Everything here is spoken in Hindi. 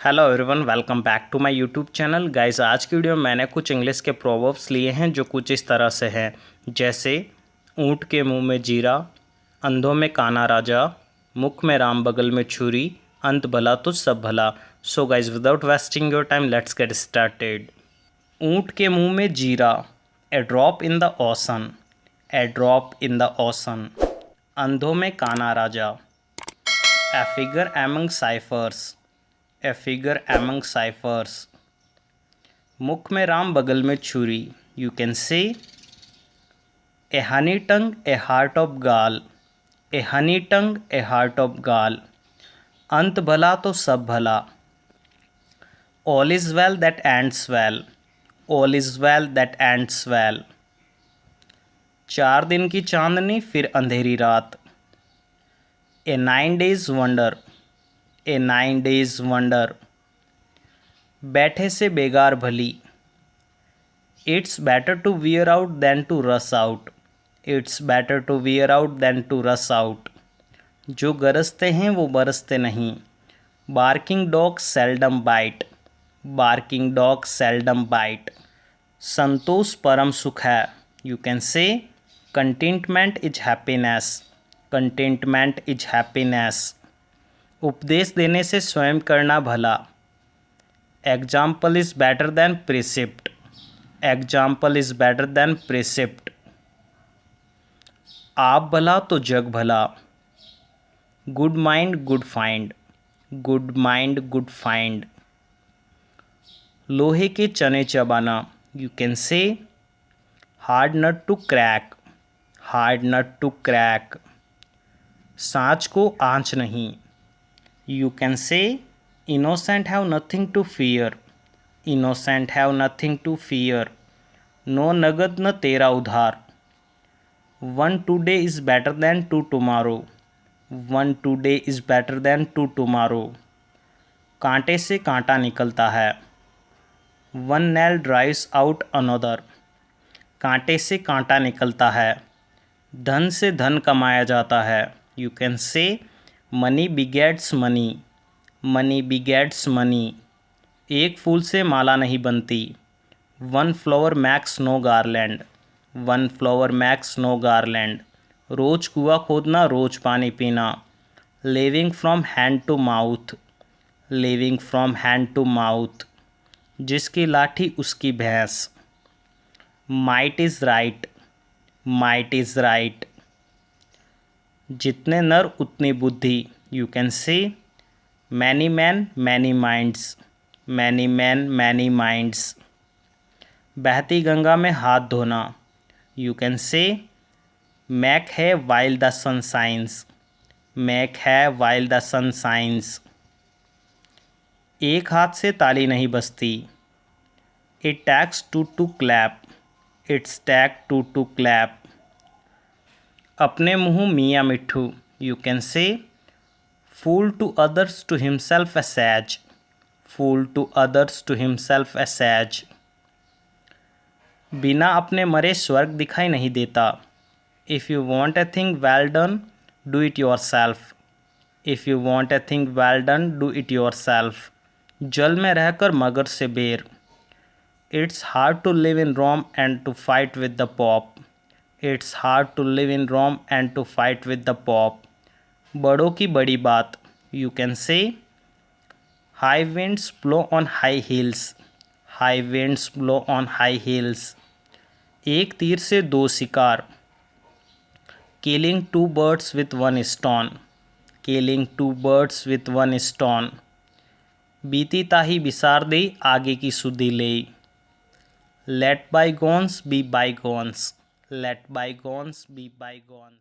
Hello everyone, welcome back to my YouTube channel. Guys, आज की वीडियो में मैंने कुछ इंग्लिश के प्रोवर्ब्स लिए हैं जो कुछ इस तरह से हैं, जैसे ऊँट के मुंह में जीरा, अंधों में काना राजा, मुख में राम बगल में छुरी, अंत भला तो सब भला। So guys, without wasting your time, let's get started. ऊँट के मुंह में जीरा, a drop in the ocean, a drop in the ocean. अंधों में काना राजा, a figure among ciphers, a figure among ciphers. मुख में राम बगल में छुरी, you can say a honey tongue a heart of gall, a honey tongue a heart of gall. अंत भला तो सब भला, all is well that ends well, all is well that ends well. 4 दिन की चांदनी फिर अंधेरी रात, a 9 days wonder, a 9 days wonder. बैठे से बेगार भली, it's better to wear out than to rust out, it's better to wear out than to rust out. जो गरजते हैं वो बरसते नहीं, barking dog seldom bite, barking dog seldom bite. संतोष परम सुख है, you can say contentment is happiness, contentment is happiness. उपदेश देने से स्वयं करना भला, example is better than precept, example is better than precept. आप भला तो जग भला, good mind good find, good mind good find. लोहे के चने चबाना, you can say hard nut to crack, hard nut to crack. सांच को आँच नहीं, you can say innocent have nothing to fear, innocent have nothing to fear. नो नगद न तेरा उधार, one today is better than two tomorrow, one today is better than two tomorrow. कांटे से कांटा निकलता है, one nail drives out another, कांटे से कांटा निकलता है। धन से धन कमाया जाता है, you can say money begets money, money begets money. एक फूल से माला नहीं बनती, one flower makes no garland, one flower makes no garland. रोज कुआं खोदना रोज पानी पीना, living from hand to mouth, living from hand to mouth. जिसकी लाठी उसकी भैंस, might is right, might is right. जितने नर उतनी बुद्धि, you can say many men many minds, many men many minds. बहती गंगा में हाथ धोना, you can say make hay while the sun shines, make hay while the sun shines. एक हाथ से ताली नहीं बजती, it takes two clap, it's take two clap. अपने मुँह मियाँ मिट्ठू, you can say fool to others to himself a sage, fool to others to himself a sage. बिना अपने मरे स्वर्ग दिखाई नहीं देता, if you want a thing well done do it yourself, if you want a thing well done do it yourself. जल में रहकर मगर से बेर, it's hard to live in Rome and to fight with the pope, it's hard to live in Rome and to fight with the pope. बड़ों की बड़ी बात, you can say high winds blow on high heels, high winds blow on high heels. एक तीर से 2 शिकार, killing 2 birds with 1 stone, killing 2 birds with 1 stone. बीती ताही बिसार दे आगे की सुधि ले, लेट बाईगोन्स बी बाईगोन्स, लेट बाईगोन्स बी बाईगोन्स।